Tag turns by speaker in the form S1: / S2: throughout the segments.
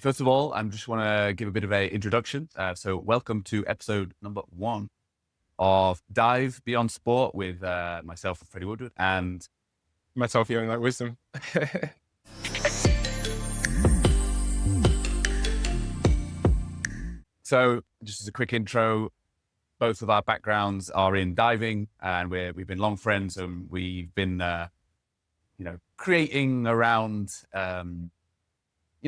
S1: First of all, I just want to give a bit of an introduction. So welcome to episode number 1 of Dive Beyond Sport with myself, Freddie Woodward, and
S2: myself, Yona, wisdom.
S1: So just as a quick intro, both of our backgrounds are in diving, and we've been long friends, and we've been, creating around,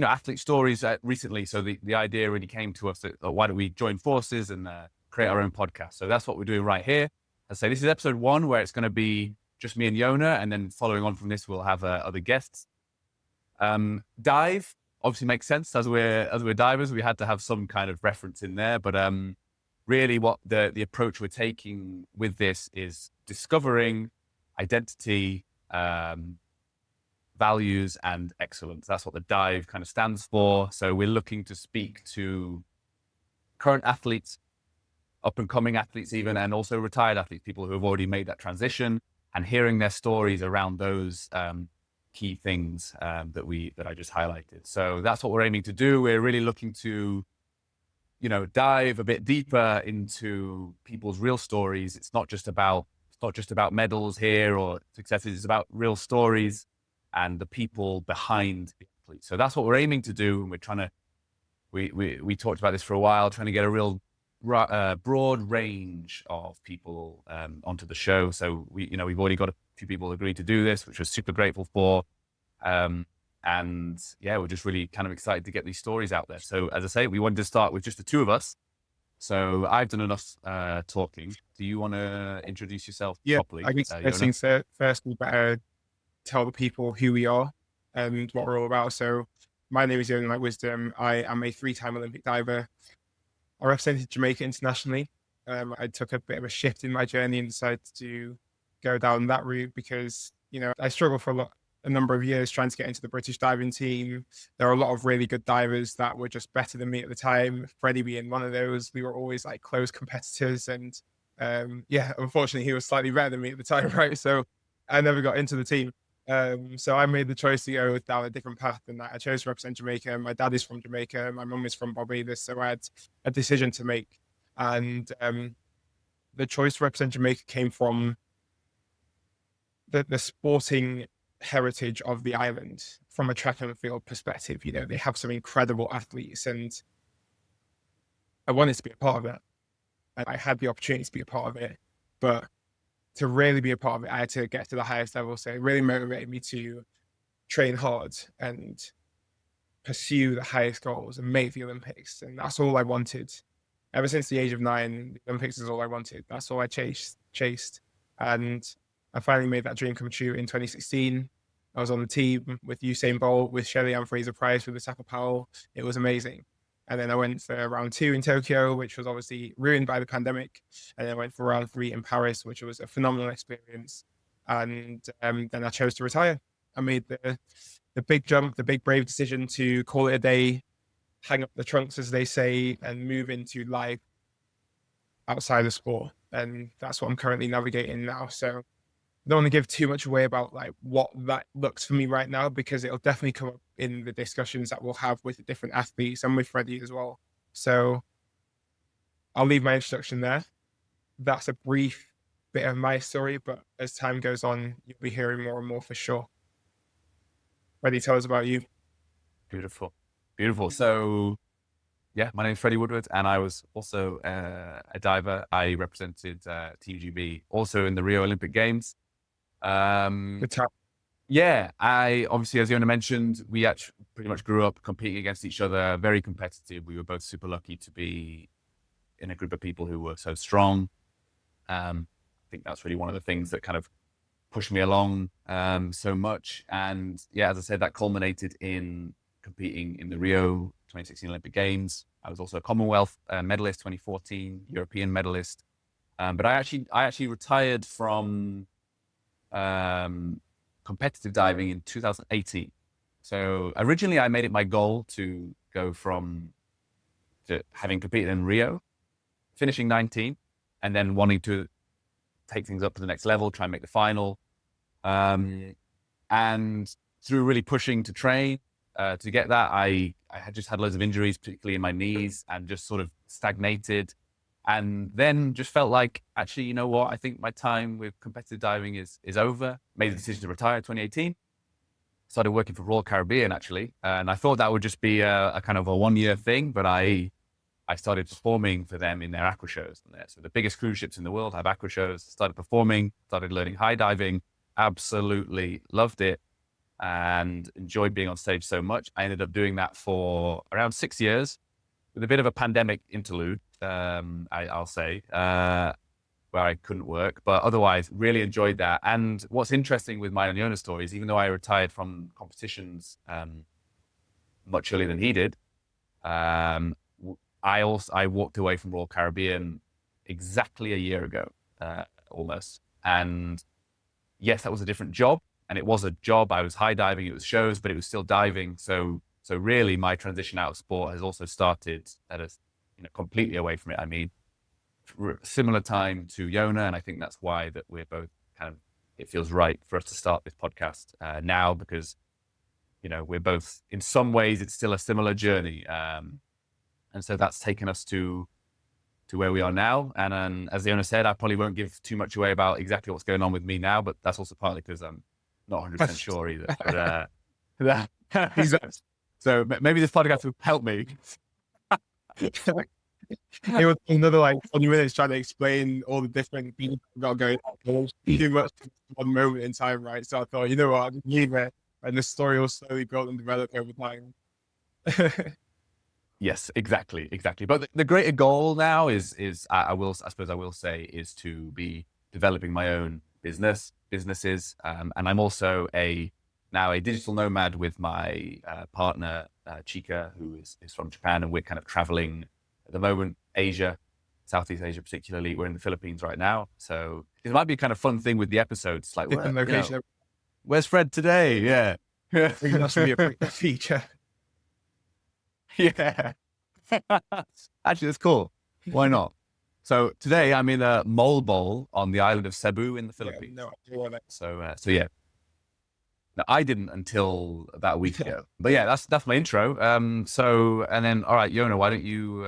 S1: athlete stories recently. So the idea really came to us that why don't we join forces and create our own podcast? So that's what we're doing right here. I say this is episode 1, where it's going to be just me and Yona, and then following on from this, we'll have other guests. Dive obviously makes sense as we're divers. We had to have some kind of reference in there, but really, what the approach we're taking with this is discovering identity, values, and excellence. That's what the dive kind of stands for. So we're looking to speak to current athletes, up and coming athletes even, and also retired athletes, people who have already made that transition, and hearing their stories around those key things that I just highlighted. So that's what we're aiming to do. We're really looking to, dive a bit deeper into people's real stories. It's not just about medals here or successes. It's about real stories and the people behind the athlete. So that's what we're aiming to do. And we're trying to, we talked about this for a while, trying to get a real broad range of people onto the show. So we've already got a few people agreed to do this, which we're super grateful for. And yeah, we're just really kind of excited to get these stories out there. So as I say, we wanted to start with just the two of us. So I've done enough talking. Do you want to introduce yourself properly?
S2: I guess first we better tell the people who we are and what we're all about. So my name is Yona Wisdom. I am a 3-time Olympic diver. I represented Jamaica internationally. I took a bit of a shift in my journey and decided to go down that route because, I struggled for a number of years trying to get into the British diving team. There are a lot of really good divers that were just better than me at the time. Freddie being one of those. We were always like close competitors, and unfortunately he was slightly better than me at the time, right? So I never got into the team. So I made the choice to go down a different path than that. I chose to represent Jamaica. My dad is from Jamaica. My mum is from Barbados. So I had a decision to make. And the choice to represent Jamaica came from the sporting heritage of the island from a track and field perspective. They have some incredible athletes, and I wanted to be a part of that. And I had the opportunity to be a part of it, but to really be a part of it, I had to get to the highest level. So it really motivated me to train hard and pursue the highest goals and make the Olympics. And that's all I wanted. Ever since the age of 9, the Olympics is all I wanted. That's all I chased. And I finally made that dream come true in 2016. I was on the team with Usain Bolt, with Shelley-Ann Fraser-Price, with Asafa Powell. It was amazing. And then I went for round 2 in Tokyo, which was obviously ruined by the pandemic. And then I went for round 3 in Paris, which was a phenomenal experience. And then I chose to retire. I made the big jump, the big brave decision to call it a day, hang up the trunks, as they say, and move into life outside of sport. And that's what I'm currently navigating now. So I don't want to give too much away about like what that looks for me right now, because it'll definitely come up in the discussions that we'll have with the different athletes and with Freddie as well. So I'll leave my introduction there. That's a brief bit of my story, but as time goes on, you'll be hearing more and more for sure. Freddie, tell us about you.
S1: Beautiful. So yeah, my name is Freddie Woodward, and I was also a diver. I represented Team GB also in the Rio Olympic Games.
S2: Good time.
S1: Yeah, I obviously, as Yona mentioned, we actually pretty much grew up competing against each other, very competitive. We were both super lucky to be in a group of people who were so strong. I think that's really one of the things that kind of pushed me along so much. And yeah, as I said, that culminated in competing in the Rio 2016 Olympic Games. I was also a Commonwealth medalist, 2014, European medalist. But I actually retired from competitive diving in 2018. So originally I made it my goal to go from having competed in Rio, finishing 19th, and then wanting to take things up to the next level, try and make the final. And through really pushing to train to get that. I had just had loads of injuries, particularly in my knees, and just sort of stagnated. And then just felt like, actually, you know what? I think my time with competitive diving is over. Made the decision to retire in 2018. Started working for Royal Caribbean, actually. And I thought that would just be a kind of a 1-year thing, but I started performing for them in their aqua shows. So the biggest cruise ships in the world have aqua shows. Started performing, started learning high diving, absolutely loved it, and enjoyed being on stage so much. I ended up doing that for around 6 years with a bit of a pandemic interlude, I'll say, where I couldn't work, but otherwise really enjoyed that. And what's interesting with my and Yona stories, even though I retired from competitions much earlier than he did, I walked away from Royal Caribbean exactly a year ago, almost. And yes, that was a different job, and it was a job. I was high diving, it was shows, but it was still diving. So really, my transition out of sport has also started at a, completely away from it. I mean, similar time to Yona, and I think that's why that we're both kind of, it feels right for us to start this podcast now, because we're both, in some ways, it's still a similar journey, and so that's taken us to where we are now. And as Yona said, I probably won't give too much away about exactly what's going on with me now, but that's also partly because I'm not 100% sure either. But so maybe this podcast will help me.
S2: It was another like 20 minutes trying to explain all the different things I've got going on. Too much one moment in time, right? So I thought, you know what, I'll just leave it, and the story will slowly build and develop over time.
S1: Yes, exactly. But the greater goal now is I suppose I will say, is to be developing my own businesses, and I'm also now a digital nomad with my partner Chika, who is from Japan, and we're kind of traveling at the moment, Asia, Southeast Asia particularly. We're in the Philippines right now, so it might be a kind of fun thing with the episodes, like
S2: Different location.
S1: Where's Fred today? Yeah,
S2: I think that should be a feature.
S1: Yeah. Actually, that's cool. Why not? So today I'm in a mole bowl on the island of Cebu in the Philippines.
S2: Yeah, no,
S1: so yeah. No, I didn't until about a week ago. But yeah, that's my intro. And then, all right, Yona, why don't you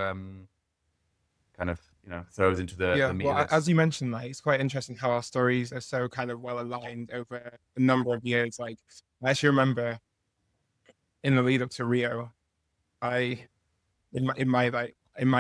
S1: kind of throw us into the meat of this?
S2: As you mentioned, like, it's quite interesting how our stories are so kind of well aligned over a number of years. Like, I actually remember in the lead up to Rio, in my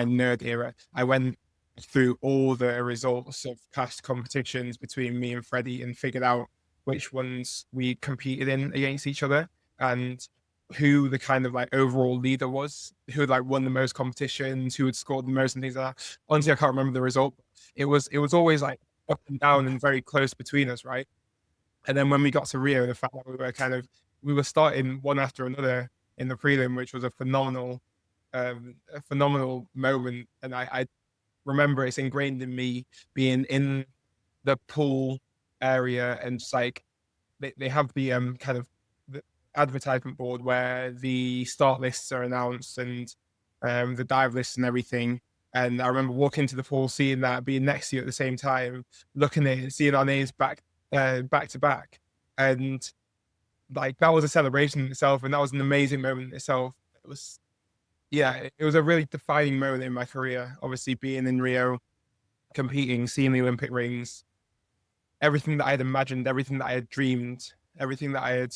S2: nerd era, I went through all the results of past competitions between me and Freddie and figured out which ones we competed in against each other, and who the kind of like overall leader was, who had like won the most competitions, who had scored the most and things like that. Honestly, I can't remember the result. It was always like up and down and very close between us, right? And then when we got to Rio, the fact that we were starting one after another in the prelim, which was a phenomenal moment. And I remember it's ingrained in me being in the pool area, and just like they have the kind of the advertisement board where the start lists are announced, and the dive lists and everything. And I remember walking to the pool, seeing that, being next to you at the same time, looking at it, seeing our names back to back, and like that was a celebration in itself, and that was an amazing moment in itself. It was a really defining moment in my career. Obviously, being in Rio, competing, seeing the Olympic rings, everything that I had imagined, everything that I had dreamed, everything that I had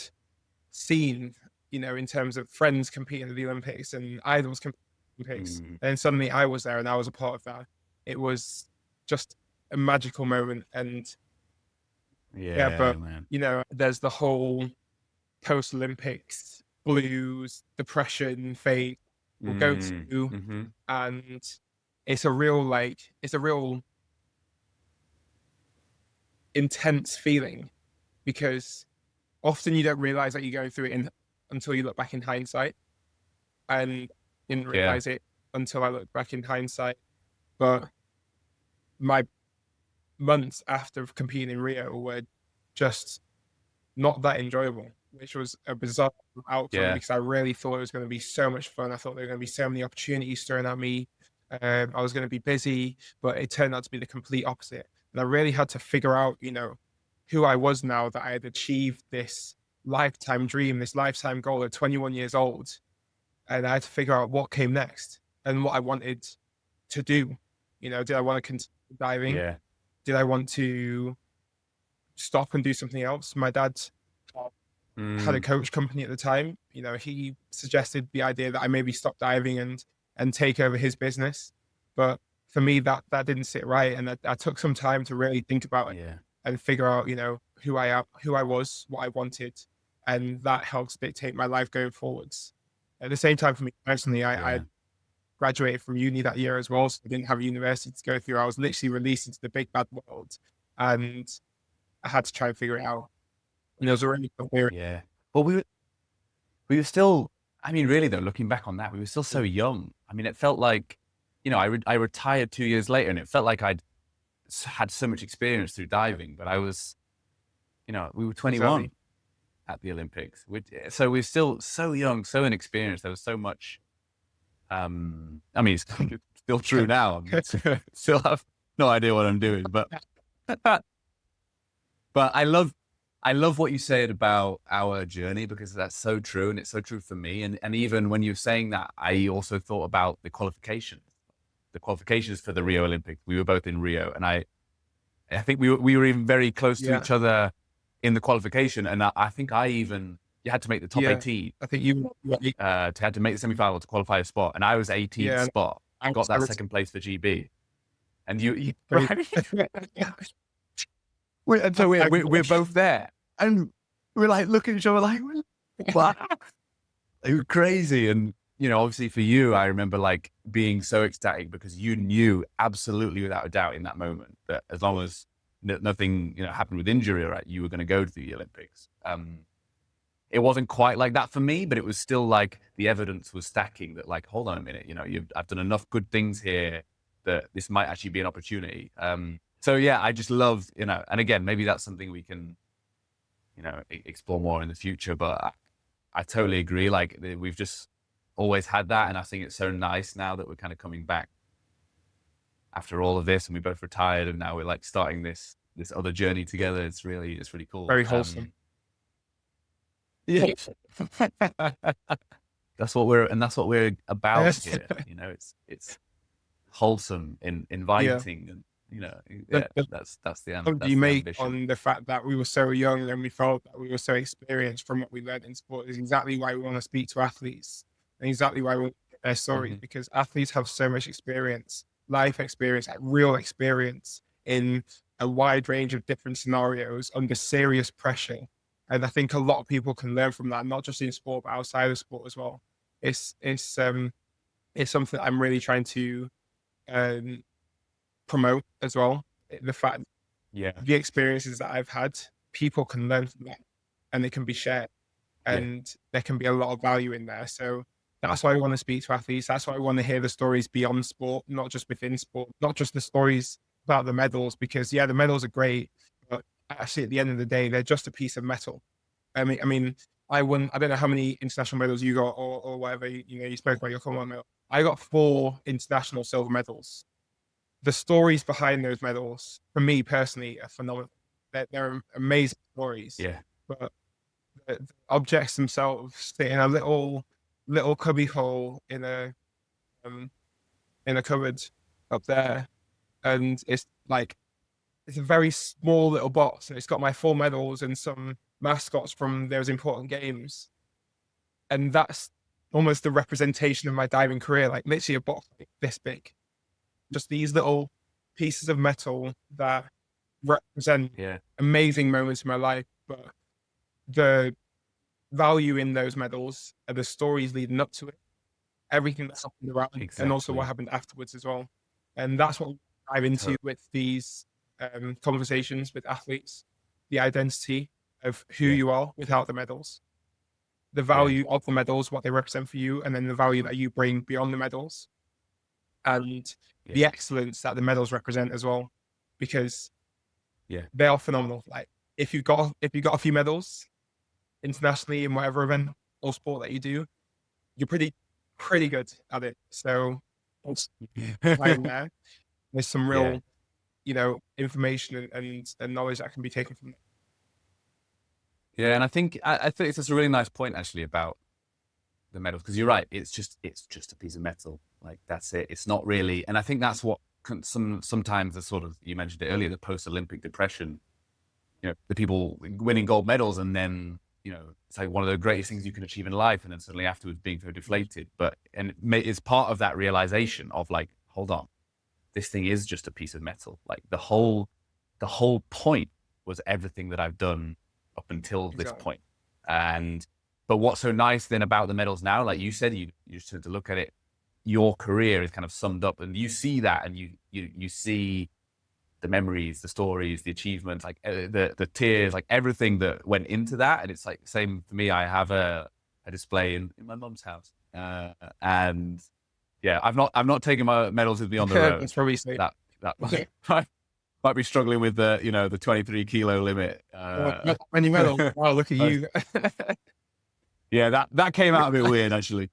S2: seen, in terms of friends competing at the Olympics and idols competing at the Olympics. And suddenly I was there and I was a part of that. It was just a magical moment. And
S1: man.
S2: There's the whole post-Olympics blues, depression, phase we'll go to, and it's a real intense feeling, because often you don't realize that you're going through it until you look back in hindsight, and didn't realize it until I looked back in hindsight. But my months after competing in Rio were just not that enjoyable, which was a bizarre outcome, because I really thought it was going to be so much fun. I thought there were going to be so many opportunities thrown at me. I was going to be busy, but it turned out to be the complete opposite. And I really had to figure out, who I was now that I had achieved this lifetime dream, this lifetime goal at 21 years old. And I had to figure out what came next and what I wanted to do. You know, did I want to continue diving?
S1: Yeah.
S2: Did I want to stop and do something else? My dad had a coach company at the time. You know, he suggested the idea that I maybe stop diving and take over his business. But for me, that didn't sit right. And I took some time to really think about it and figure out, you know, who I am, who I was, what I wanted. And that helps dictate my life going forwards. At the same time, for me personally, I graduated from uni that year as well. So I didn't have a university to go through. I was literally released into the big bad world and I had to try and figure it out. And there was already
S1: Yeah. But we were still, I mean, really though, looking back on that, we were still so young. I mean, it felt like, you know, I retired 2 years later and it felt like I'd had so much experience through diving, but I was, you know, we were 21 at the Olympics. So we're still so young, so inexperienced. There was so much, I mean, it's still true now. Still have no idea what I'm doing, but I love what you said about our journey because that's so true. And it's so true for me. And even when you're saying that, I also thought about the qualifications for the Rio Olympics. We were both in Rio and I think we were even very close to each other in the qualification. And I think you had to make the top 18.
S2: I think you
S1: had to make the semi-final to qualify a spot. And I was 18th spot. I got that second place for GB. And you and so we're both there. And we're like looking at each other like, wow. It was crazy. And, you know, obviously for you, I remember like being so ecstatic because you knew absolutely without a doubt in that moment that as long as nothing, you know, happened with injury, right, you were going to go to the Olympics. It wasn't quite like that for me, but it was still like the evidence was stacking that like, hold on a minute, you know, I've done enough good things here that this might actually be an opportunity. So yeah, I just love, you know, and again, maybe that's something we can, you know, explore more in the future, but I totally agree. Like we've just always had that. And I think it's so nice now that we're kind of coming back after all of this and we both retired and now we're like starting this other journey together. It's really cool.
S2: Very wholesome.
S1: Yeah. That's what we're about here. You know, it's wholesome and inviting and, you know, that's the
S2: answer. You make on the fact that we were so young and we felt that we were so experienced from what we learned in sport is exactly why we want to speak to athletes and exactly why we want to get their stories because athletes have so much experience, life experience, like real experience in a wide range of different scenarios under serious pressure. And I think a lot of people can learn from that, not just in sport, but outside of sport as well. It's something I'm really trying to promote as well. The fact, the experiences that I've had, people can learn from that, and they can be shared, and there can be a lot of value in there. So that's why I want to speak to athletes. That's why I want to hear the stories beyond sport, not just within sport, not just the stories about the medals, because the medals are great, but actually at the end of the day, they're just a piece of metal. I mean, I won, I don't know how many international medals you got or whatever, you know, you spoke about your Commonwealth medal. I got 4 international silver medals. The stories behind those medals, for me personally, are phenomenal. They're amazing stories.
S1: Yeah.
S2: But the objects themselves sit in a little cubby hole in a cupboard up there, and it's a very small little box, and it's got my 4 medals and some mascots from those important games, and that's almost the representation of my diving career. Like literally a box like this big, just these little pieces of metal that represent amazing moments in my life. But the value in those medals are the stories leading up to it, everything that's happened around, and also what happened afterwards as well. And that's what we dive into with these conversations with athletes: the identity of who you are without the medals, the value of the medals, what they represent for you, and then the value that you bring beyond the medals, and the excellence that the medals represent as well, because they are phenomenal. Like if you got a few medals internationally in whatever event or sport that you do, you're pretty good at it. So right in there's some real you know, information and knowledge that can be taken from it.
S1: Yeah, and I think it's just a really nice point actually about the medals, because you're right. It's just a piece of metal. Like that's it. It's not really, and I think that's what sometimes the sort of, you mentioned it earlier, the post-Olympic depression. You know, the people winning gold medals, and then it's like one of the greatest things you can achieve in life, and then suddenly afterwards being so deflated. But it's part of that realization of like, hold on, this thing is just a piece of metal. Like the whole point was everything that I've done up until this
S2: Exactly.
S1: point. But what's so nice then about the medals now, like you said, you just had to look at it, your career is kind of summed up, and you see that, and you see the memories, the stories, the achievements, like the tears, like everything that went into that. And it's like same for me. I have a display in my mum's house, and yeah, I've not taken my medals with me on the road.
S2: That's probably safe.
S1: That might be struggling with the the 23 kilo limit.
S2: Not many medals. Wow, look at you.
S1: Yeah, that came out a bit weird actually.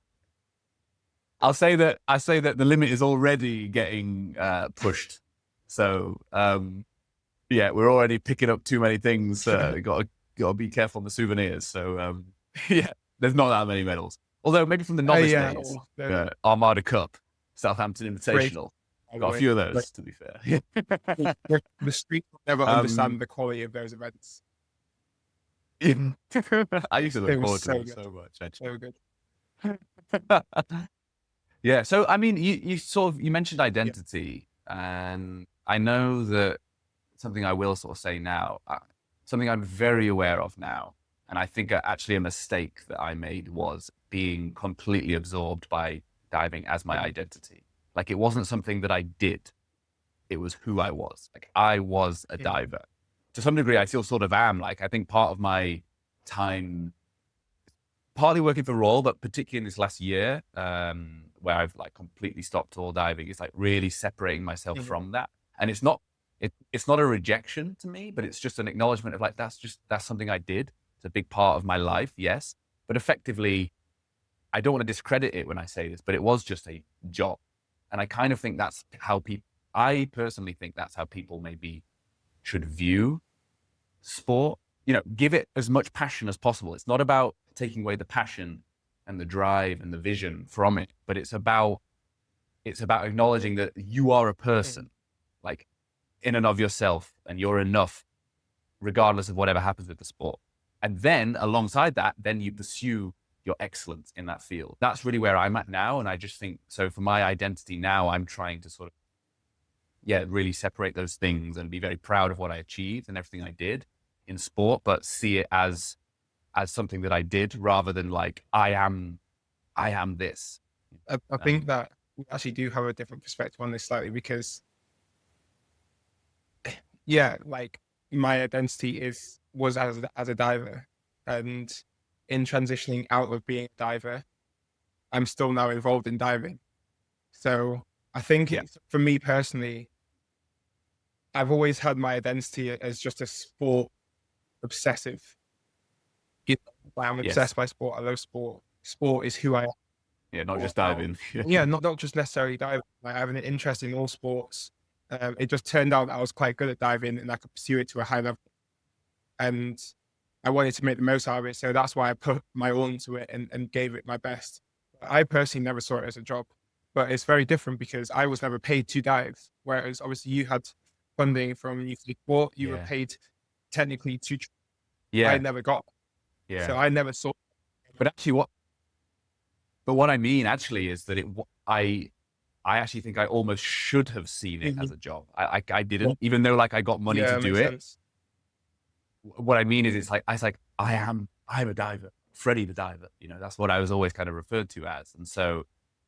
S1: I say that the limit is already getting pushed. So yeah, we're already picking up too many things. Got to be careful on the souvenirs. So yeah, there's not that many medals. Although maybe from the novice days, Armada Cup, Southampton Invitational, got a few of those. To be fair,
S2: the street will never understand the quality of those events.
S1: I used to look forward to them so much. Actually.
S2: So good.
S1: Yeah. So I mean, you mentioned identity, and I know that something I will sort of say now, something I'm very aware of now, and I think actually a mistake that I made was being completely absorbed by diving as my identity. Like it wasn't something that I did; it was who I was. Like I was a diver. To some degree, I still sort of am. Like I think part of my time, partly working for Royal, but particularly in this last year, where I've like completely stopped all diving, it's like really separating myself from that. And it's not a rejection to me, but it's just an acknowledgement of like, that's something I did. It's a big part of my life, yes. But effectively, I don't want to discredit it when I say this, but it was just a job. And I kind of think that's how I personally think that's how people maybe should view sport. Give it as much passion as possible. It's not about taking away the passion and the drive and the vision from it, but it's about acknowledging that you are a person, like in and of yourself, and you're enough regardless of whatever happens with the sport. And then alongside that, then you pursue your excellence in that field. That's really where I'm at now. And I just think, so for my identity now, I'm trying to sort of, really separate those things and be very proud of what I achieved and everything I did in sport, but see it as something that I did rather than like, I am this.
S2: I think that we actually do have a different perspective on this slightly because, like my identity was as a diver, and in transitioning out of being a diver, I'm still now involved in diving. So I think for me personally, I've always had my identity as just a sport obsessive. I'm obsessed by sport. I love sport. Sport is who I am.
S1: Yeah, not just diving.
S2: Not just necessarily diving. Like, I have an interest in all sports. It just turned out that I was quite good at diving and I could pursue it to a high level. And I wanted to make the most out of it. So that's why I put my all into it and gave it my best. I personally never saw it as a job, but it's very different because I was never paid to dive. Whereas obviously you had funding from Youth League Sport, you were paid technically to. I never got.
S1: Yeah.
S2: So I never saw.
S1: But actually, what I mean actually is that I actually think I almost should have seen it as a job. I didn't, even though like I got money to do it. Sense. What I mean is, I am a diver, Freddie the diver. That's what I was always kind of referred to as, and so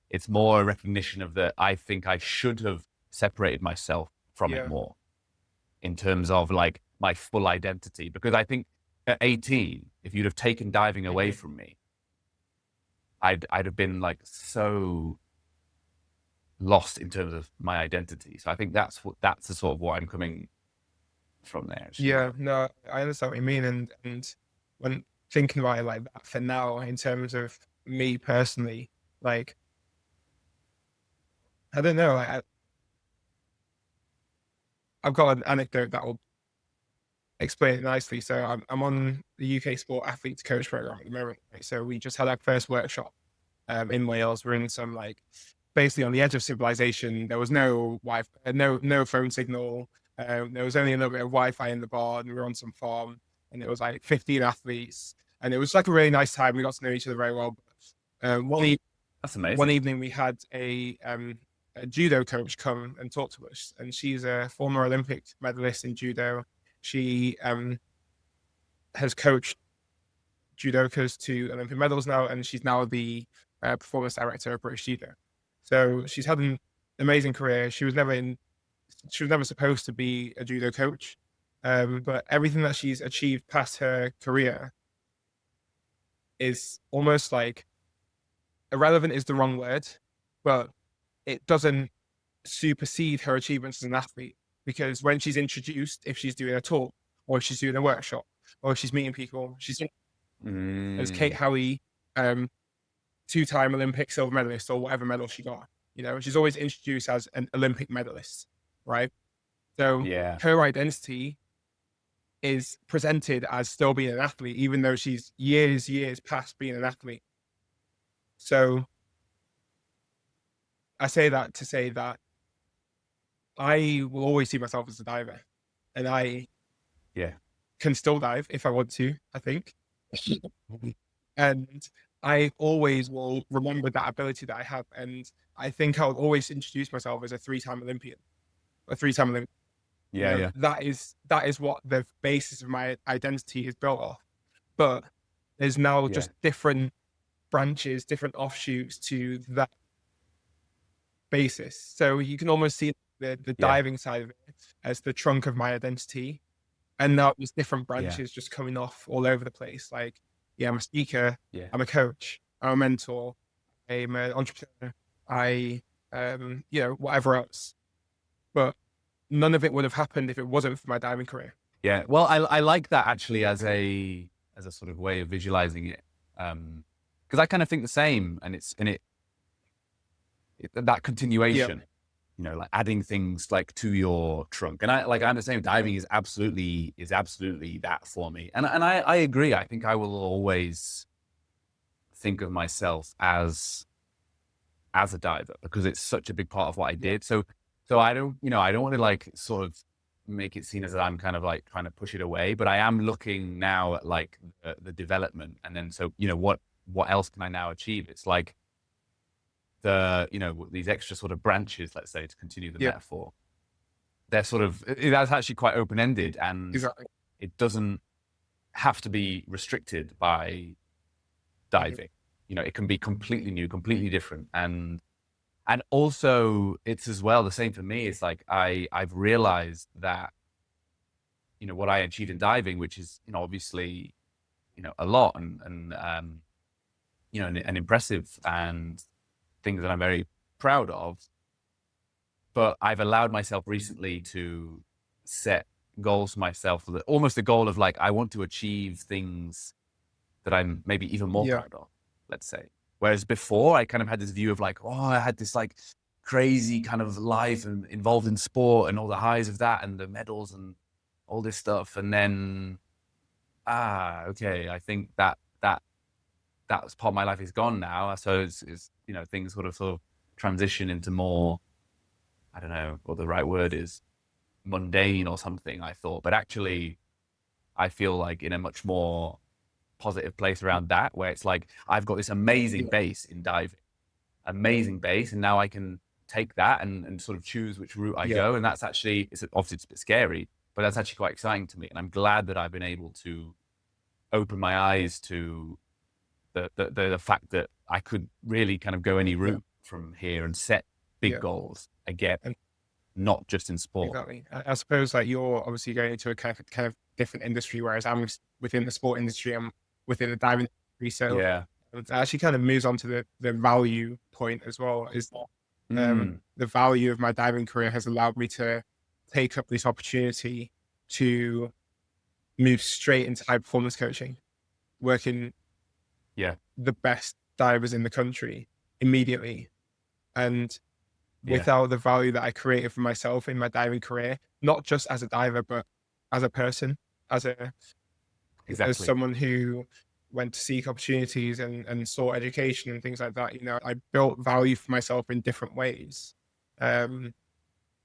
S1: it's more a recognition of that. I think I should have separated myself from it more, in terms of like my full identity, because I think at 18, if you'd have taken diving away from me, I'd have been like so lost in terms of my identity. So I think that's the sort of what I'm coming from there. Actually.
S2: Yeah, no, I understand what you mean, and when thinking about it like that for now, in terms of me personally, like I don't know, like I've got an anecdote that will explain it nicely. So I'm on the UK Sport Athletes Coach program at the moment. Right? So we just had our first workshop in Wales. We're in some like basically on the edge of civilization. There was no Wi-Fi, no phone signal. There was only a little bit of Wi-Fi in the bar, and we were on some farm, and it was like 15 athletes, and it was like a really nice time. We got to know each other very well.
S1: That's
S2: One
S1: amazing.
S2: evening we had a judo coach come and talk to us, and she's a former Olympic medalist in judo. She has coached judokas to Olympic medals now, and she's now the performance director of British Judo. So she's had an amazing career. She was never supposed to be a judo coach, but everything that she's achieved past her career is almost like irrelevant is the wrong word, but it doesn't supersede her achievements as an athlete, because when she's introduced, if she's doing a talk or if she's doing a workshop or if she's meeting people, she's as Kate
S1: Mm,
S2: Howie, two-time Olympic silver medalist or whatever medal she got. You know, she's always introduced as an Olympic medalist, right? So
S1: yeah,
S2: her identity is presented as still being an athlete, even though she's years past being an athlete. So I say that to say that I will always see myself as a diver, and I
S1: yeah,
S2: can still dive if I want to, I think. And I always will remember that ability that I have. And I think I'll always introduce myself as a three-time Olympian, a three-time Olympian. You
S1: yeah,
S2: know,
S1: yeah,
S2: that is what the basis of my identity is built off. But there's now
S1: yeah,
S2: just different branches, different offshoots to that basis. So you can almost see the
S1: yeah,
S2: diving side of it as the trunk of my identity. And now there's different
S1: yeah,
S2: branches just coming off all over the place. Like, yeah, I'm a speaker,
S1: yeah.
S2: I'm a coach, I'm a mentor, I'm an entrepreneur, whatever else. But none of it would have happened if it wasn't for my diving career.
S1: Yeah. Well, I like that actually as a sort of way of visualizing it. Because I kind of think the same, and that
S2: Yeah,
S1: continuation, like adding things like to your trunk. And I'm the same. Diving is absolutely that for me. And I agree. I think I will always think of myself as a diver because it's such a big part of what I
S2: yeah,
S1: did. So I don't want to like sort of make it seem as I'm kind of like trying to push it away, but I am looking now at like the development, and then so what else can I now achieve? It's like these extra sort of branches, let's say, to continue the
S2: yeah,
S1: metaphor. They're sort of that's actually quite open ended, and
S2: exactly.
S1: it doesn't have to be restricted by
S2: Mhm.
S1: diving. It can be completely new, completely different, and also it's as well the same for me. It's like I've realized that what I achieved in diving, which is obviously a lot and impressive and things that I'm very proud of. But I've allowed myself recently to set goals for myself, almost a goal of like I want to achieve things that I'm maybe even more
S2: Yeah,
S1: proud of, let's say. Whereas before I kind of had this view of like, oh, I had this like crazy kind of life and involved in sport and all the highs of that and the medals and all this stuff. And then, okay, I think that's part of my life is gone now. So it's things sort of transition into more, I don't know what the right word is, mundane or something, I thought. But actually, I feel like in a much more positive place around that, where it's like I've got this amazing
S2: yeah,
S1: base in diving, amazing base, and now I can take that and sort of choose which route I
S2: yeah,
S1: go. And that's actually it's obviously it's a bit scary, but that's actually quite exciting to me. And I'm glad that I've been able to open my eyes to the fact that I could really kind of go any
S2: yeah,
S1: route from here and set big
S2: yeah.
S1: goals again,
S2: And
S1: not just in sport.
S2: exactly. I suppose like you're obviously going into a kind of different industry, whereas I'm within the sport industry, I'm within the diving industry. So
S1: Yeah.
S2: it actually kind of moves on to the value point as well. Is
S1: Mm.
S2: the value of my diving career has allowed me to take up this opportunity to move straight into high performance coaching, working
S1: Yeah.
S2: the best divers in the country immediately. And
S1: Yeah.
S2: without the value that I created for myself in my diving career, not just as a diver, but as a person. as
S1: Exactly.
S2: someone who went to seek opportunities and sought education and things like that. I built value for myself in different ways, um,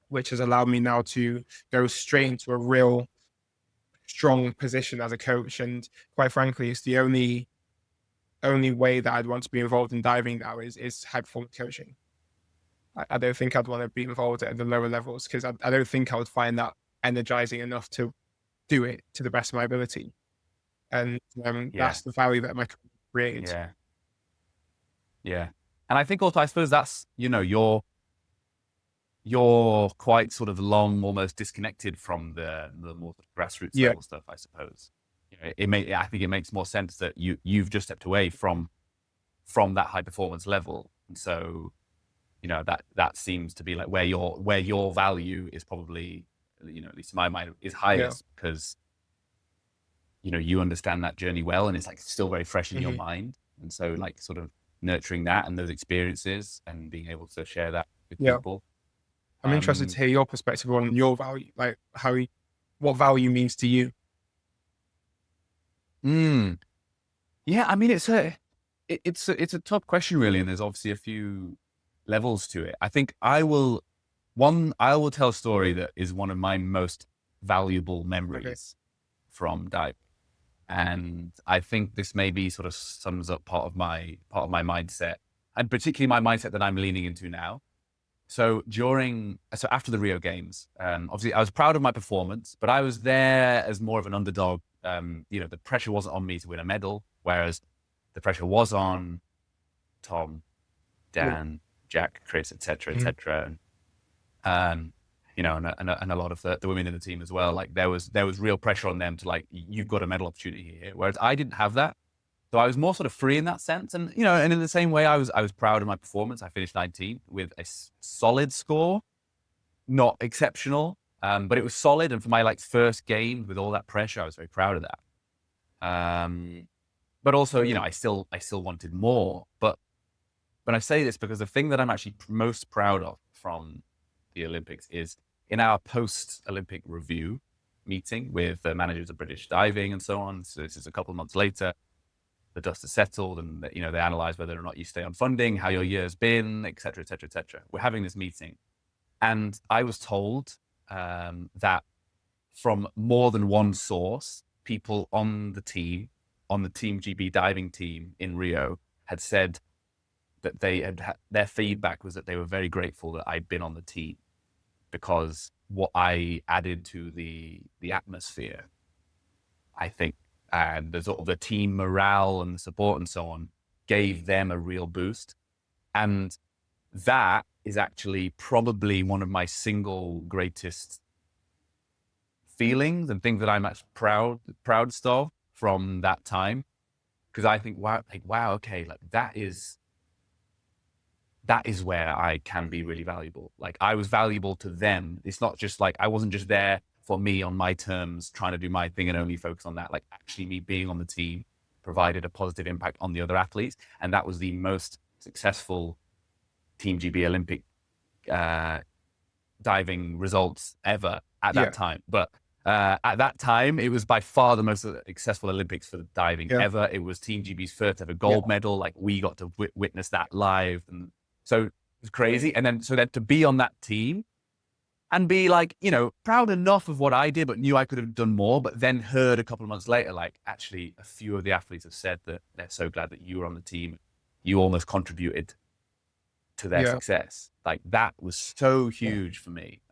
S2: which has allowed me now to go straight into a real strong position as a coach. And quite frankly, it's the only way that I'd want to be involved in diving now is high performance coaching. I don't think I'd want to be involved at the lower levels because I don't think I would find that energizing enough to do it to the best of my ability. And
S1: Yeah.
S2: that's the value that my career created.
S1: Yeah. Yeah. And I think also, I suppose that's, you're quite sort of long, almost disconnected from the more grassroots
S2: Yeah.
S1: level stuff, I suppose. I think it makes more sense that you've just stepped away from that high performance level. And so, that seems to be like where your value is probably, at least in my mind, is highest, because, you understand that journey well, and it's like still very fresh in your mind. And so, like, sort of nurturing that and those experiences and being able to share that with people.
S2: I'm interested to hear your perspective on your value, like what value means to you.
S1: Yeah, I mean, it's a tough question, really, and there's obviously a few levels to it. I think I will tell a story that is one of my most valuable memories from dive, and I think this maybe sort of sums up part of my mindset, and particularly my mindset that I'm leaning into now. So after the Rio Games, obviously I was proud of my performance, but I was there as more of an underdog. The pressure wasn't on me to win a medal, whereas the pressure was on Tom, Dan, Jack, Chris, etc., etc. And a lot of the women in the team as well. Like there was real pressure on them to, like, you've got a medal opportunity here, whereas I didn't have that. So I was more sort of free in that sense. And, and in the same way, I was proud of my performance. I finished 19th with a solid score, not exceptional, but it was solid. And for my first game with all that pressure, I was very proud of that. But also, I still wanted more. But I say this because the thing that I'm actually most proud of from the Olympics is in our post-Olympic review meeting with the managers of British diving and so on. So this is a couple of months later. The dust has settled, and they analyze whether or not you stay on funding, how your year's been, et cetera, et cetera, et cetera. We're having this meeting, and I was told that from more than one source, people on the Team GB diving team in Rio had said that their feedback was that they were very grateful that I'd been on the team, because what I added to the atmosphere, I think, and the sort of the team morale and the support and so on, gave them a real boost. And that is actually probably one of my single greatest feelings and things that I'm actually proudest of from that time. Because I think, wow, okay, like that is where I can be really valuable. Like, I was valuable to them. It's not just like I wasn't just there for me on my terms, trying to do my thing and only focus on that. Like, actually me being on the team provided a positive impact on the other athletes. And that was the most successful Team GB Olympic diving results ever at that time. But at that time, it was by far the most successful Olympics for diving ever. It was Team GB's first ever gold medal. Like, we got to witness that live. And so it was crazy. And then to be on that team and be like, proud enough of what I did, but knew I could have done more, but then heard a couple of months later, like, actually a few of the athletes have said that they're so glad that you were on the team. You almost contributed to their success. Like, that was so huge for me.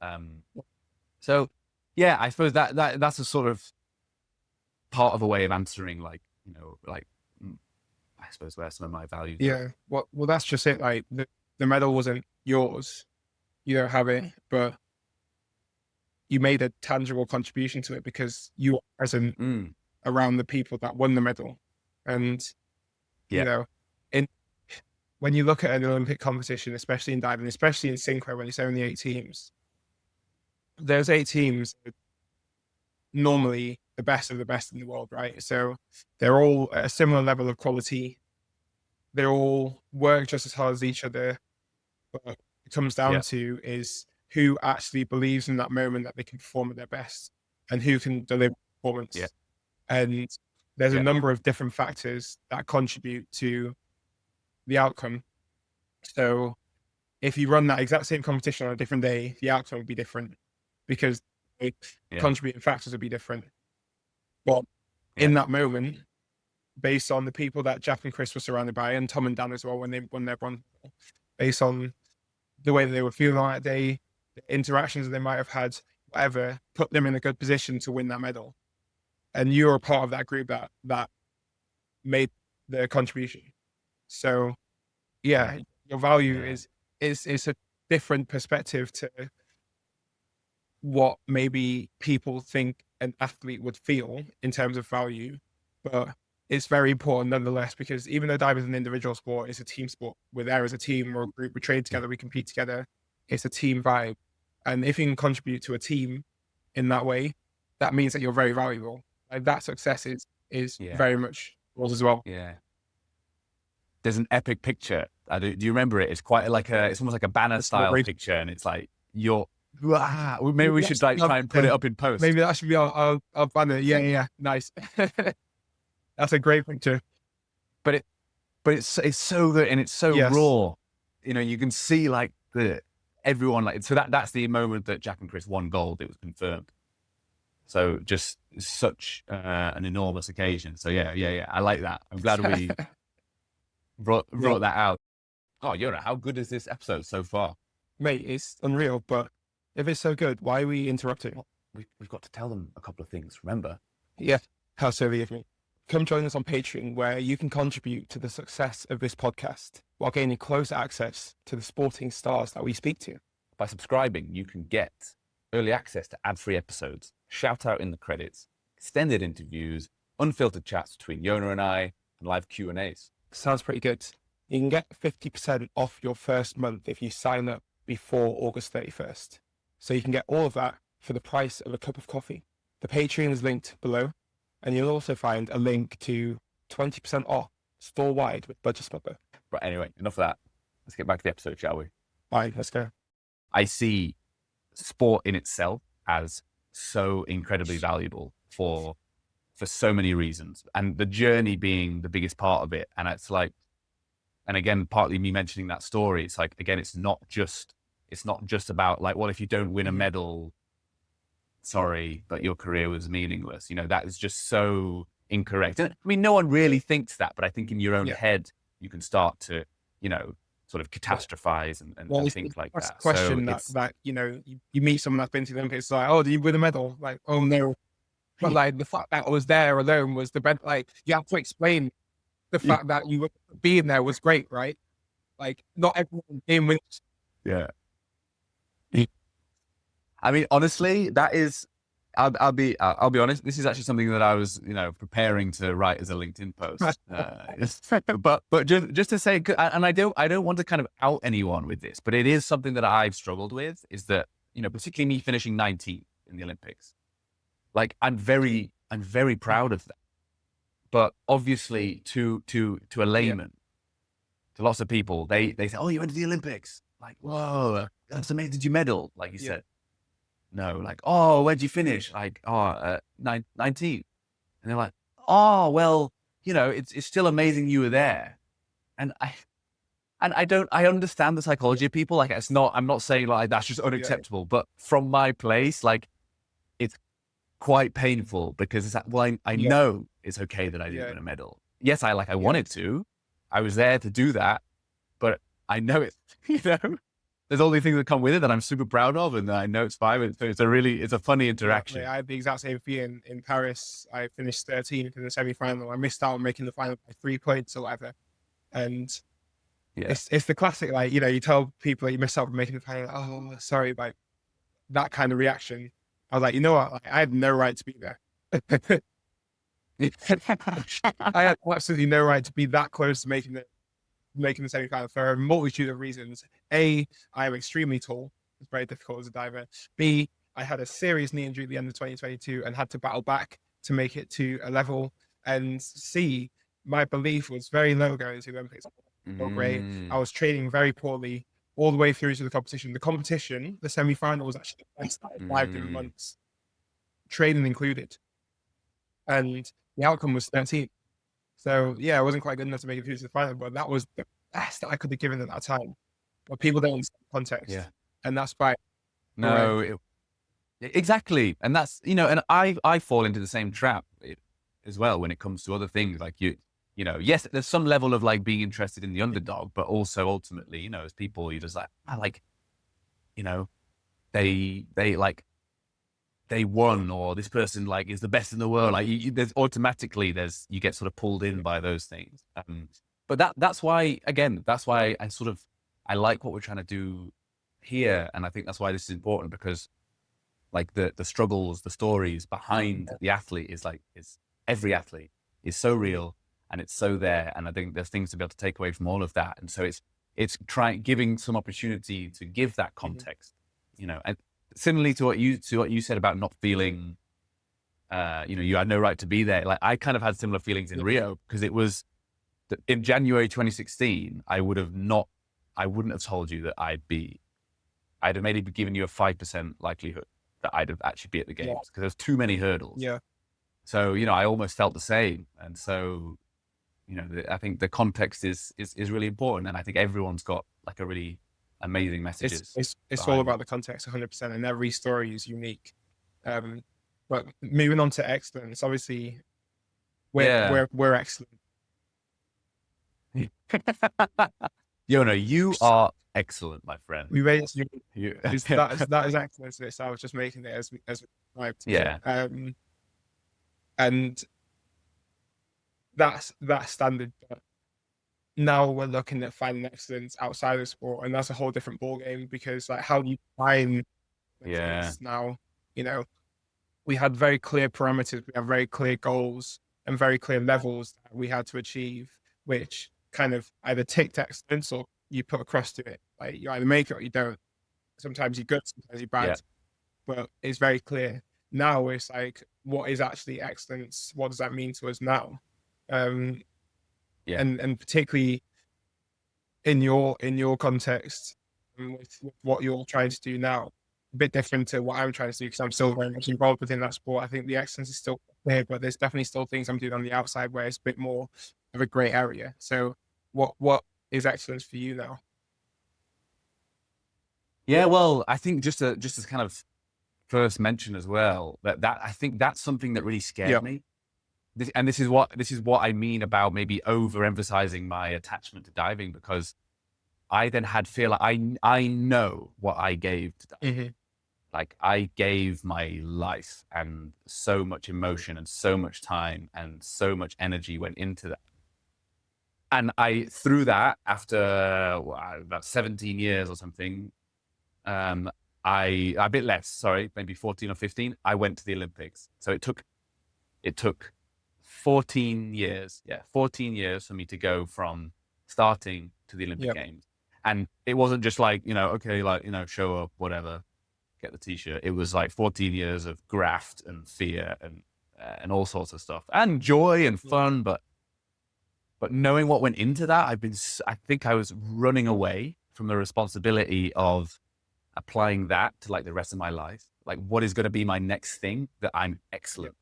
S1: So yeah, I suppose that's a sort of part of a way of answering, I suppose, where some of my values are.
S2: Well, that's just it. Like, the medal wasn't yours. You don't have it, but you made a tangible contribution to it because you were present around the people that won the medal. And, when you look at an Olympic competition, especially in diving, especially in synchro, when it's only 8 teams, those 8 teams are normally the best of the best in the world, right? So they're all at a similar level of quality. They all work just as hard as each other. But it comes down to is who actually believes in that moment that they can perform at their best and who can deliver performance.
S1: Yeah.
S2: And there's a
S1: Yeah.
S2: number of different factors that contribute to the outcome. So if you run that exact same competition on a different day, the outcome would be different because the contributing factors would be different. But in that moment, based on the people that Jack and Chris were surrounded by, and Tom and Dan as well, when they won their bronze, based on the way that they were feeling on that day, the interactions that they might have had, whatever, put them in a good position to win that medal. And you're a part of that group that made the contribution. So yeah, your value is a different perspective to what maybe people think an athlete would feel in terms of value, but it's very important nonetheless, because even though diving is an individual sport, it's a team sport. We're there as a team, we're a group, we train together, we compete together. It's a team vibe. And if you can contribute to a team in that way, that means that you're very valuable. Like that success is very much yours as well.
S1: Yeah. There's an epic picture. Do you remember it? It's quite it's almost like a banner style picture, and it's like maybe we should like try and put it up in post.
S2: Maybe that should be our banner. Yeah, nice. That's a great picture.
S1: But it's so good, and it's so raw. You know, you can see like everyone like, so that's the moment that Jack and Chris won gold. It was confirmed. So just such an enormous occasion. So yeah. I like that. I'm glad we brought that out. Oh, Yona, how good is this episode so far?
S2: Mate, it's unreal, but if it's so good, why are we interrupting?
S1: Well, we've got to tell them a couple of things, remember?
S2: Yeah, how silly of me. Come join us on Patreon, where you can contribute to the success of this podcast while gaining close access to the sporting stars that we speak to.
S1: By subscribing, you can get early access to ad-free episodes, shout out in the credits, extended interviews, unfiltered chats between Yona and I, and live Q&As.
S2: Sounds pretty good. You can get 50% off your first month if you sign up before August 31st. So you can get all of that for the price of a cup of coffee. The Patreon is linked below, and you'll also find a link to 20% off store-wide with Budget Smuggler.
S1: But anyway, enough of that. Let's get back to the episode, shall we?
S2: All right, let's go.
S1: I see sport in itself as so incredibly valuable for so many reasons, and the journey being the biggest part of it. And it's like, and again, partly me mentioning that story, it's like, again, it's not just about like, well, if you don't win a medal, sorry, but your career was meaningless. You know, that is just so incorrect. And I mean, no one really thinks that, but I think in your own head, you can start to, you know, sort of catastrophize and think like that.
S2: That's a question that, you know, you meet someone that's been to the Olympics, like, oh, did you win a medal? Like, oh no. But like the fact that I was there alone was like, you have to explain the fact that you were being there was great, right? Like, not everyone game wins.
S1: Yeah. I mean, honestly, that is, I'll be honest. This is actually something that I was, you know, preparing to write as a LinkedIn post. But just to say, and I don't want to kind of out anyone with this, but it is something that I've struggled with. Is that, you know, particularly me finishing 19th in the Olympics. Like, I'm very proud of that. But obviously, to a layman, to lots of people, they say, "Oh, you went to the Olympics." Like, whoa, that's amazing. Did you medal? Like you said. No, like, oh, where'd you finish? Like, 19th. And they're like, oh, well, you know, it's still amazing you were there. And I understand the psychology of people. Like, I'm not saying like that's just unacceptable, but from my place, like, it's quite painful because it's like, well, I know it's okay that I didn't win a medal. Yes, I wanted to. I was there to do that, but I know it, you know. There's all these things that come with it that I'm super proud of, and I know it's fine. So it's a funny interaction.
S2: I had the exact same feeling in Paris. I finished 13th in the semi-final. I missed out on making the final by 3 points or whatever. And it's the classic, like, you know, you tell people that you missed out on making the final, like, oh, sorry, like that kind of reaction. I was like, you know what? Like, I had no right to be there. I had absolutely no right to be that close to making the semi-final for a multitude of reasons. A, I am extremely tall. It's very difficult as a diver. B, I had a serious knee injury at the end of 2022 and had to battle back to make it to a level. And C, my belief was very low going to the Olympics. Not great. I was training very poorly all the way through to the competition. The semi-final was actually the best I've lived in months, training included. and the outcome was 13th. So yeah, I wasn't quite good enough to make it through to the final, but that was the best that I could have given at that time. But people don't understand context,
S1: Yeah.
S2: and that's why.
S1: No, exactly. And that's, and I fall into the same trap as well when it comes to other things. Like yes, there's some level of like being interested in the underdog, but also ultimately, as people, you're just like, I like, they like, they won, or this person like is the best in the world. Like there's automatically you get sort of pulled in by those things. But that's why I like what we're trying to do here. And I think that's why this is important, because like the struggles, the stories behind the athlete is every athlete is so real and it's so there. And I think there's things to be able to take away from all of that. And so it's giving some opportunity to give that context, and similarly to what you said about not feeling, you had no right to be there. Like I kind of had similar feelings in Rio, because it was in January 2016, I wouldn't have told you that I'd have maybe given you a 5% likelihood that I'd have actually be at the games, because there's too many hurdles.
S2: Yeah.
S1: So, I almost felt the same. And so, I think the context is really important. And I think everyone's got like a really amazing messages.
S2: It's all about the context 100%, and every story is unique. But moving on to excellence, obviously we're excellent.
S1: Yona, you are excellent, my friend.
S2: We made it that is excellence in itself. I was just making it as described.
S1: Yeah.
S2: And that's standard. But now we're looking at finding excellence outside of sport, and that's a whole different ballgame, because like, how do you define excellence now? We had very clear parameters, we have very clear goals and very clear levels that we had to achieve, which kind of either ticked excellence or you put a cross to it. Like, you either make it or you don't. Sometimes you're good, sometimes you're bad, but it's very clear. Now it's like, what is actually excellence? What does that mean to us now? And particularly in your context, with what you're trying to do now, a bit different to what I'm trying to do, because I'm still very much involved within that sport. I think the excellence is still there, but there's definitely still things I'm doing on the outside where it's a bit more of a gray area. So what is excellence for you now?
S1: Yeah, well, I think just as kind of first mention as well, that I think that's something that really scared me. This is what I mean about maybe overemphasizing my attachment to diving, because I then had fear. Like I know what I gave to diving. Like I gave my life, and so much emotion and so much time and so much energy went into that. And through that, after about 17 years or something, a bit less, sorry, maybe 14 or 15, I went to the Olympics. So it took 14 years, 14 years for me to go from starting to the Olympic Games. And it wasn't just like, okay, like, show up, whatever, get the t-shirt. It was like 14 years of graft and fear and all sorts of stuff, and joy and fun. But knowing what went into that, I think I was running away from the responsibility of applying that to like the rest of my life. Like, what is going to be my next thing that I'm excellent?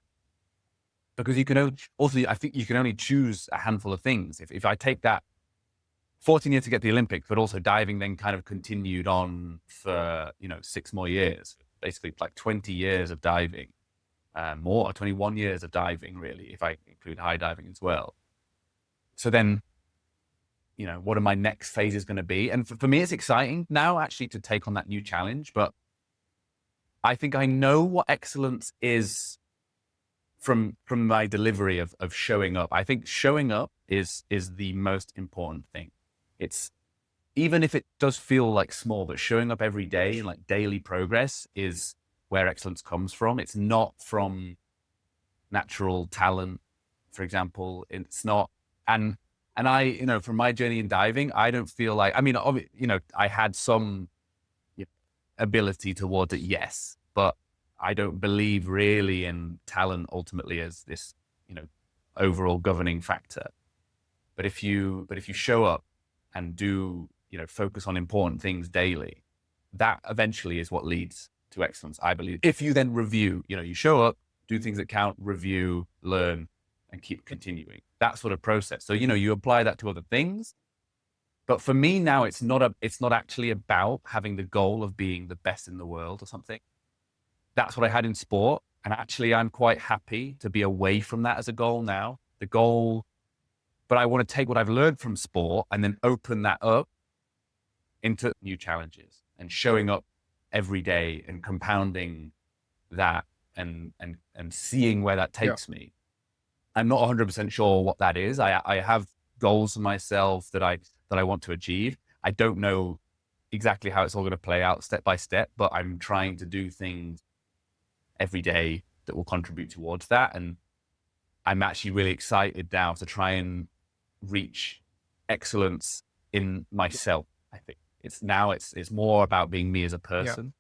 S1: Because I think you can only choose a handful of things. If I take that 14 years to get the Olympics, but also diving then kind of continued on for, 6 more years, basically like 20 years of diving, 21 years of diving, really, if I include high diving as well. So then, what are my next phases going to be? And for me, it's exciting now actually to take on that new challenge, but I think I know what excellence is from my delivery of showing up. I think showing up is the most important thing. It's, even if it does feel like small, but showing up every day and like daily progress is where excellence comes from. It's not from natural talent, for example. It's not, and I, from my journey in diving, I don't feel like, I had some ability towards it, yes, but I don't believe really in talent ultimately as this, overall governing factor. But if you show up and do, focus on important things daily, that eventually is what leads to excellence, I believe. If you then review, you show up, do things that count, review, learn, and keep continuing. That sort of process. So, you apply that to other things. But for me now, it's not actually about having the goal of being the best in the world or something. That's what I had in sport. And actually, I'm quite happy to be away from that as a goal now. The goal, but I want to take what I've learned from sport and then open that up into new challenges and showing up every day and compounding that and seeing where that takes me. I'm not 100% sure what that is. I have goals for myself that I want to achieve. I don't know exactly how it's all going to play out step by step, but I'm trying to do things every day that will contribute towards that. And I'm actually really excited now to try and reach excellence in myself. I think it's more about being me as a person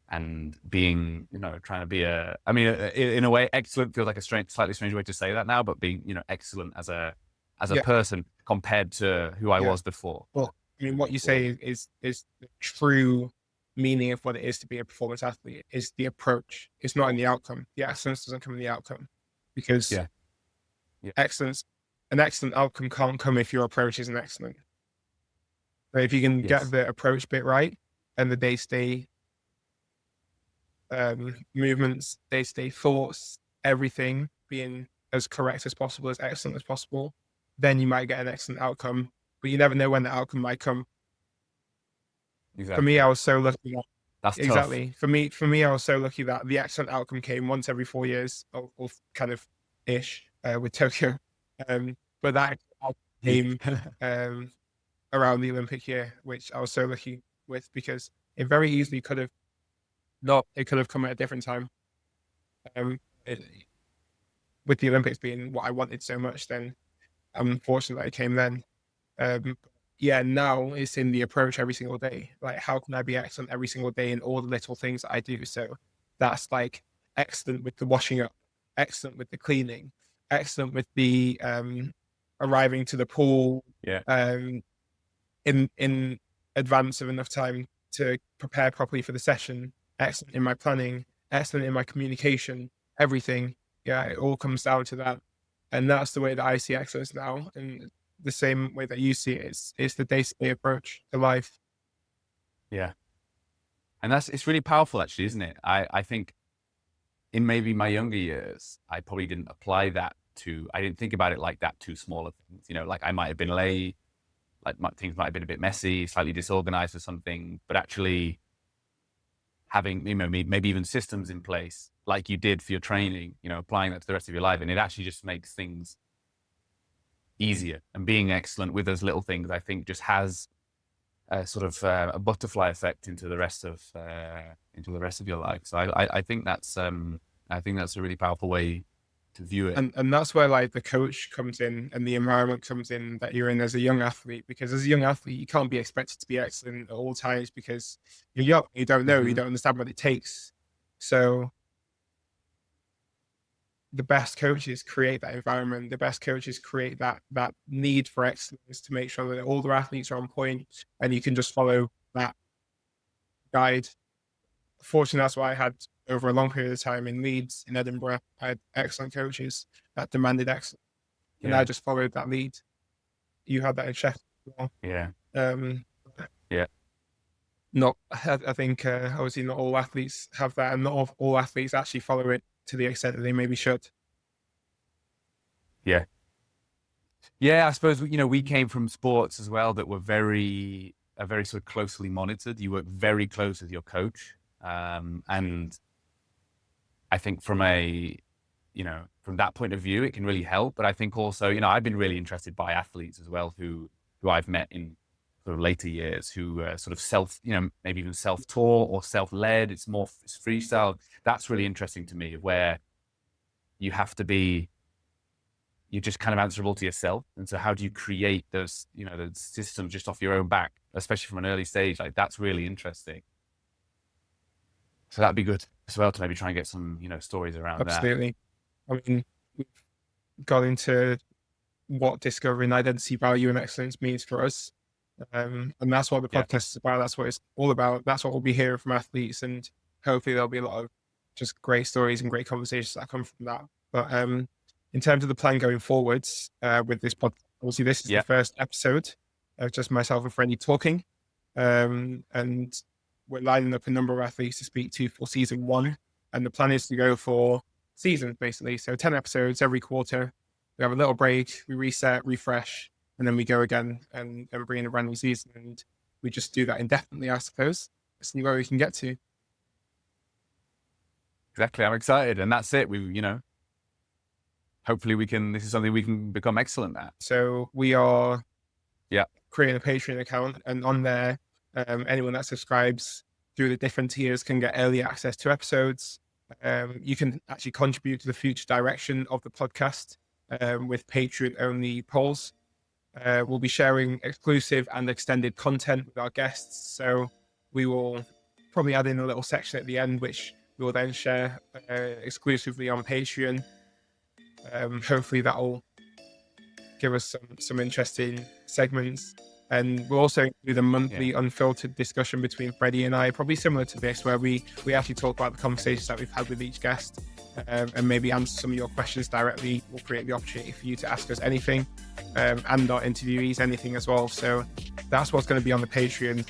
S1: and being, trying to be in a way, excellent feels like a slightly strange way to say that now, but being, excellent as a person compared to who I was before.
S2: Well, I mean, what you say is the true meaning of what it is to be a performance athlete is the approach. It's not in the outcome. The excellence doesn't come in the outcome, because excellence, an excellent outcome can't come if your approach isn't excellent. But if you can get the approach bit right and the day-to-day movements, day-to-day thoughts, everything being as correct as possible, as excellent as possible, then you might get an excellent outcome. But you never know when the outcome might come.
S1: Exactly.
S2: For me, I was so lucky.
S1: That's
S2: exactly.
S1: Tough.
S2: For me, I was so lucky that the excellent outcome came once every 4 years, or kind of ish, with Tokyo. But that came around the Olympic year, which I was so lucky with, because it very easily could have come at a different time. With the Olympics being what I wanted so much, then I'm fortunate that it came then. Now it's in the approach every single day. Like, how can I be excellent every single day in all the little things that I do? So that's like excellent with the washing up, excellent with the cleaning, excellent with the arriving to the pool in advance of enough time to prepare properly for the session, excellent in my planning, excellent in my communication, everything. Yeah, it all comes down to that. And that's the way that I see excellence now. And the same way that you see it, it's the day-to-day approach to life.
S1: Yeah. And it's really powerful, actually, isn't it? I think in maybe my younger years, I probably didn't apply that I didn't think about it like that to smaller things. Like I might have been late, like things might have been a bit messy, slightly disorganized or something, but actually having, maybe even systems in place like you did for your training, applying that to the rest of your life. And it actually just makes things easier. And being excellent with those little things, I think, just has a sort of a butterfly effect into the rest of your life. So I think that's a really powerful way to view it.
S2: And that's where like the coach comes in and the environment comes in that you're in as a young athlete, because as a young athlete, you can't be expected to be excellent at all times because you're young, you don't know, you don't understand what it takes. So the best coaches create that environment. The best coaches create that need for excellence to make sure that all their athletes are on point and you can just follow that guide. Fortunately, that's what I had over a long period of time in Leeds, in Edinburgh. I had excellent coaches that demanded excellence. And I just followed that lead. You had that in Sheffield as well.
S1: Yeah.
S2: I think obviously not all athletes have that, and not all athletes actually follow it to the extent that they maybe should.
S1: Yeah, I suppose, we came from sports as well that were very sort of closely monitored. You work very close with your coach. And I think from that point of view, it can really help. But I think also, I've been really interested by athletes as well, who I've met in sort of later years, who sort of maybe even self-taught or self-led. It's freestyle. That's really interesting to me, where you have to be, you're just kind of answerable to yourself. And so how do you create those, those systems just off your own back, especially from an early stage? Like, that's really interesting. So that'd be good as well to maybe try and get some, stories around
S2: Absolutely. that. I mean, we've got into what discovering identity, value, and excellence means for us. And that's what the podcast is about. That's what it's all about. That's what we'll be hearing from athletes. And hopefully there'll be a lot of just great stories and great conversations that come from that. But in terms of the plan going forwards with this podcast, obviously this is the first episode of just myself and Freddie talking. And we're lining up a number of athletes to speak to for season 1. And the plan is to go for seasons, basically. So 10 episodes every quarter. We have a little break, we reset, refresh, and then we go again and bring in a brand new season. And we just do that indefinitely, I suppose. See where we can get to.
S1: Exactly. I'm excited. And that's it. Hopefully this is something we can become excellent at.
S2: So we are creating a Patreon account, and on there, anyone that subscribes through the different tiers can get early access to episodes. You can actually contribute to the future direction of the podcast with Patreon-only polls. We'll be sharing exclusive and extended content with our guests. So we will probably add in a little section at the end, which we will then share exclusively on Patreon. Hopefully that'll give us some interesting segments. And we'll also do the monthly unfiltered discussion between Freddie and I, probably similar to this, where we actually talk about the conversations that we've had with each guest and maybe answer some of your questions directly. We'll create the opportunity for you to ask us anything and our interviewees anything as well. So that's what's going to be on the Patreon.